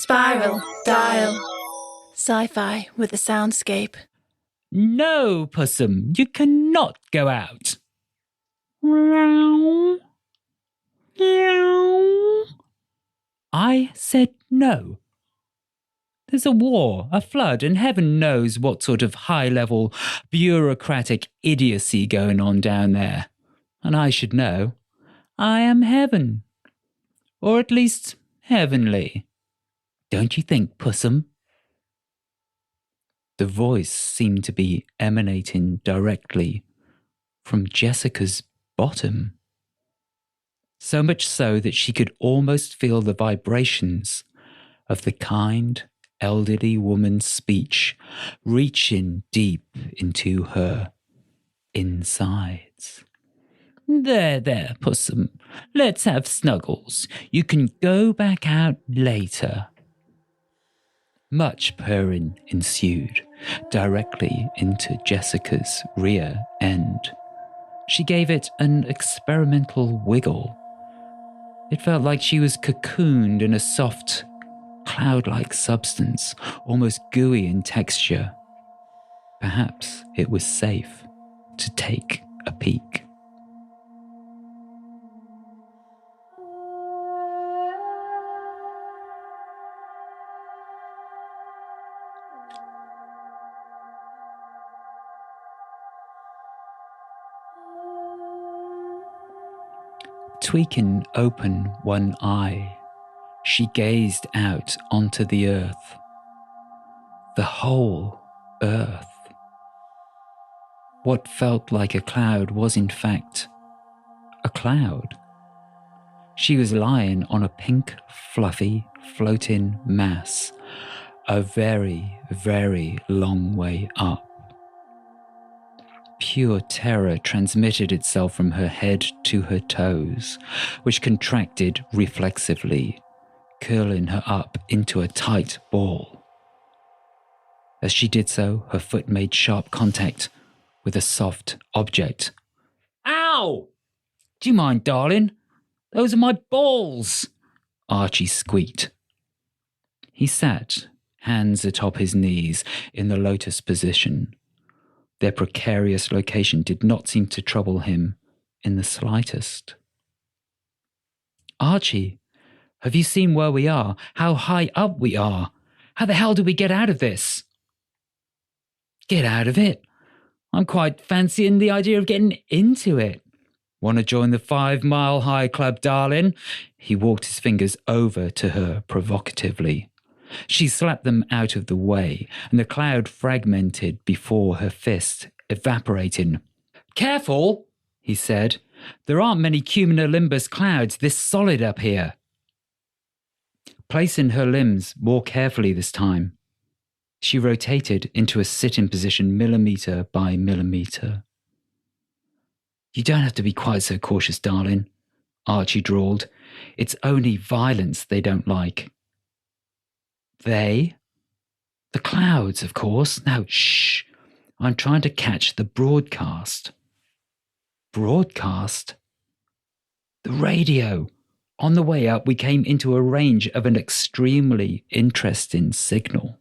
Spiral, dial. Sci-fi with a soundscape. No, Pussum, you cannot go out. I said no. There's a war, a flood, and heaven knows what sort of high-level bureaucratic idiocy going on down there. And I should know. I am heaven. Or at least heavenly. Don't you think, Pussum? The voice seemed to be emanating directly from Jessica's bottom. So much so that she could almost feel the vibrations of the kind, elderly woman's speech reaching deep into her insides. There, Pussum. Let's have snuggles. You can go back out later. Much purring ensued, directly into Jessica's rear end. She gave it an experimental wiggle. It felt like she was cocooned in a soft, cloud-like substance, almost gooey in texture. Perhaps it was safe to take a peek. Tweaking open one eye, she gazed out onto the earth. The whole earth. What felt like a cloud was in fact a cloud. She was lying on a pink, fluffy, floating mass, a very, very long way up. Pure terror transmitted itself from her head to her toes, which contracted reflexively, curling her up into a tight ball. As she did so, her foot made sharp contact with a soft object. Ow! Do you mind, darling? Those are my balls, Archie squeaked. He sat, hands atop his knees, in the lotus position. Their precarious location did not seem to trouble him in the slightest. Archie, have you seen where we are? How high up we are? How the hell do we get out of this? Get out of it? I'm quite fancying the idea of getting into it. Want to join the 5 Mile High Club, darling? He walked his fingers over to her provocatively. She slapped them out of the way, and the cloud fragmented before her fist, evaporating. Careful, he said. There aren't many cumulonimbus clouds this solid up here. Placing her limbs more carefully this time, she rotated into a sitting position millimetre by millimetre. You don't have to be quite so cautious, darling, Archie drawled. It's only violence they don't like. They? The clouds, of course. Now, shh. I'm trying to catch the broadcast. Broadcast? The radio. On the way up, we came into a range of an extremely interesting signal.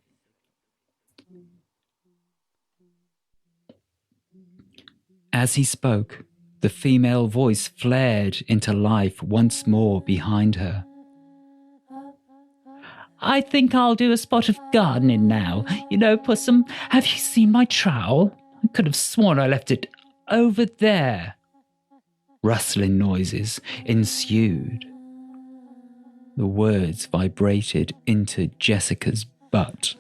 As he spoke, the female voice flared into life once more behind her. I think I'll do a spot of gardening now. You know, Pussum, have you seen my trowel? I could have sworn I left it over there. Rustling noises ensued. The words vibrated into Jessica's butt.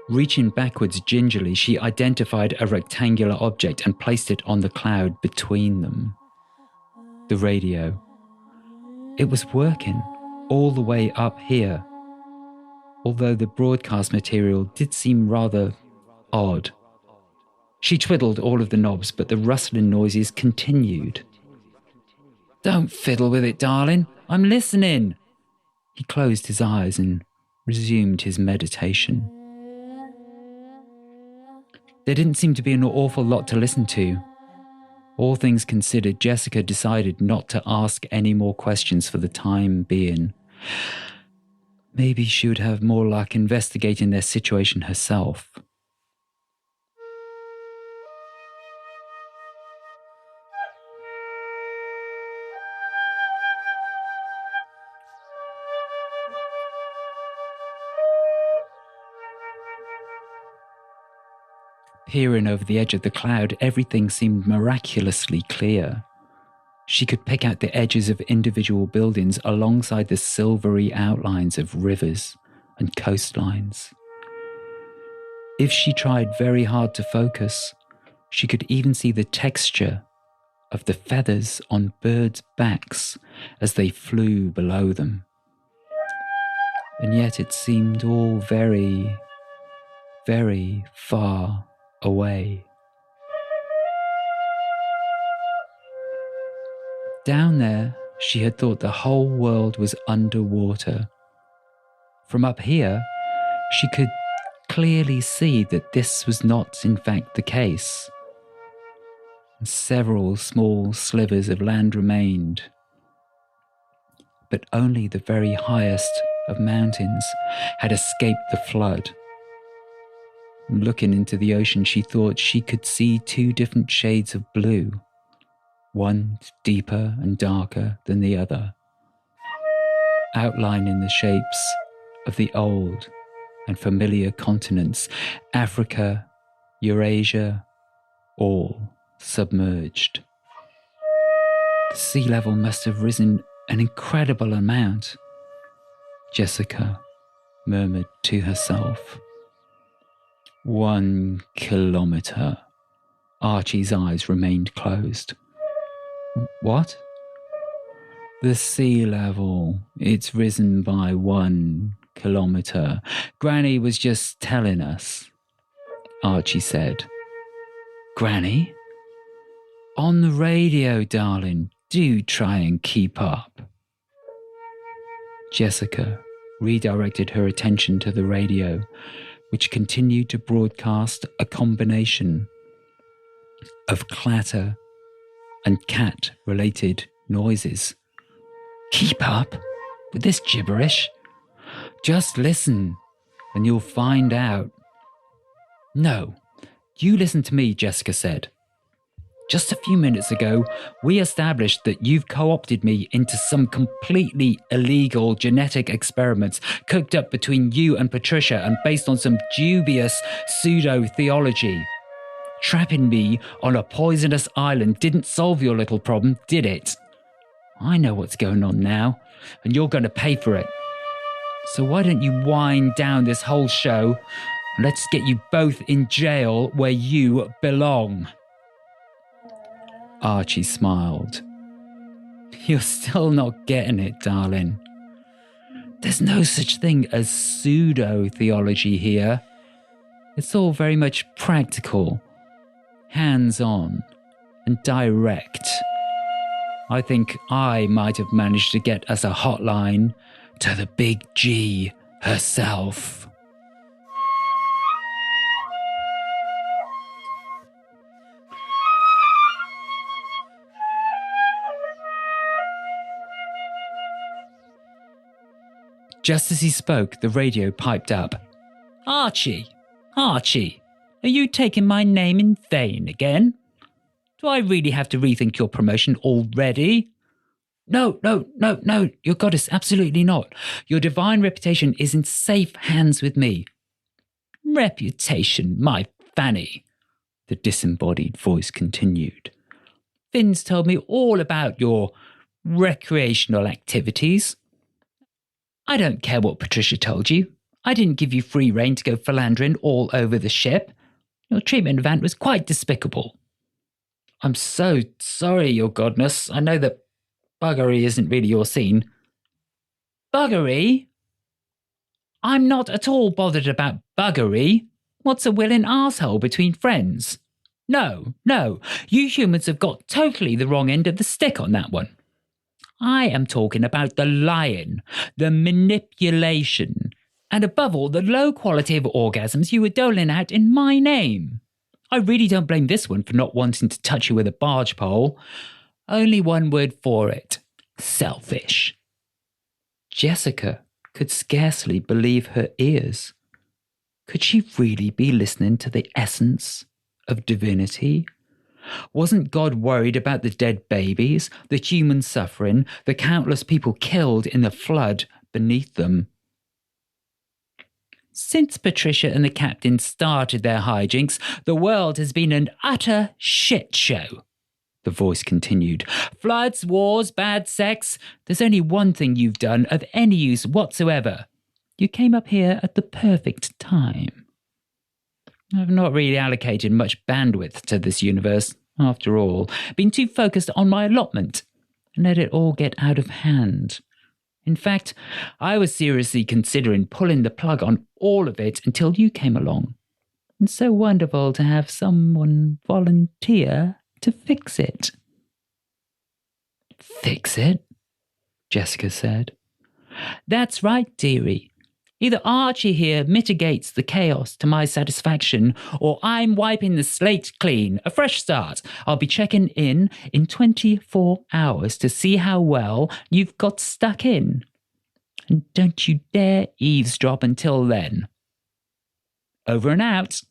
Reaching backwards gingerly, she identified a rectangular object and placed it on the cloud between them. The radio. It was working all the way up here, although the broadcast material did seem rather odd. She twiddled all of the knobs, but the rustling noises continued. Don't fiddle with it, darling. I'm listening. He closed his eyes and resumed his meditation. There didn't seem to be an awful lot to listen to. All things considered, Jessica decided not to ask any more questions for the time being. Maybe she would have more luck investigating their situation herself. Peering over the edge of the cloud, everything seemed miraculously clear. She could pick out the edges of individual buildings alongside the silvery outlines of rivers and coastlines. If she tried very hard to focus, she could even see the texture of the feathers on birds' backs as they flew below them. And yet it seemed all very, very far away. Down there, she had thought the whole world was underwater. From up here, she could clearly see that this was not, in fact, the case. Several small slivers of land remained, but only the very highest of mountains had escaped the flood. Looking into the ocean, she thought she could see two different shades of blue, one deeper and darker than the other, outlining the shapes of the old and familiar continents, Africa, Eurasia, all submerged. The sea level must have risen an incredible amount, Jessica murmured to herself. 1 kilometre. Archie's eyes remained closed. What? The sea level. It's risen by 1 kilometre. Granny was just telling us, Archie said. Granny? On the radio, darling. Do try and keep up. Jessica redirected her attention to the radio, which continued to broadcast a combination of clatter and cat-related noises. Keep up with this gibberish? Just listen and you'll find out. No, you listen to me, Jessica said. Just a few minutes ago, we established that you've co-opted me into some completely illegal genetic experiments cooked up between you and Patricia and based on some dubious pseudo-theology. Trapping me on a poisonous island didn't solve your little problem, did it? I know what's going on now, and you're going to pay for it. So why don't you wind down this whole show and let's get you both in jail where you belong. Archie smiled. You're still not getting it, darling. There's no such thing as pseudo-theology here. It's all very much practical, hands-on, and direct. I think I might have managed to get us a hotline to the big G herself. Just as he spoke, the radio piped up. Archie, are you taking my name in vain again? Do I really have to rethink your promotion already? No, your goddess, absolutely not. Your divine reputation is in safe hands with me. Reputation, my fanny, the disembodied voice continued. Finn's told me all about your recreational activities. I don't care what Patricia told you. I didn't give you free rein to go philandering all over the ship. Your treatment of Ant was quite despicable. I'm so sorry, your godness. I know that buggery isn't really your scene. Buggery? I'm not at all bothered about buggery. What's a willing arsehole between friends? No, you humans have got totally the wrong end of the stick on that one. I am talking about the lying, the manipulation, and above all, the low quality of orgasms you were doling out in my name. I really don't blame this one for not wanting to touch you with a barge pole. Only one word for it. Selfish. Jessica could scarcely believe her ears. Could she really be listening to the essence of divinity? Wasn't God worried about the dead babies, the human suffering, the countless people killed in the flood beneath them? Since Patricia and the captain started their hijinks, the world has been an utter shit show. The voice continued. Floods, wars, bad sex. There's only one thing you've done of any use whatsoever. You came up here at the perfect time. I've not really allocated much bandwidth to this universe, after all. Been too focused on my allotment and let it all get out of hand. In fact, I was seriously considering pulling the plug on all of it until you came along. It's so wonderful to have someone volunteer to fix it. Fix it? Jessica said. That's right, dearie. Either Archie here mitigates the chaos to my satisfaction, or I'm wiping the slate clean, a fresh start. I'll be checking in 24 hours to see how well you've got stuck in. And don't you dare eavesdrop until then. Over and out.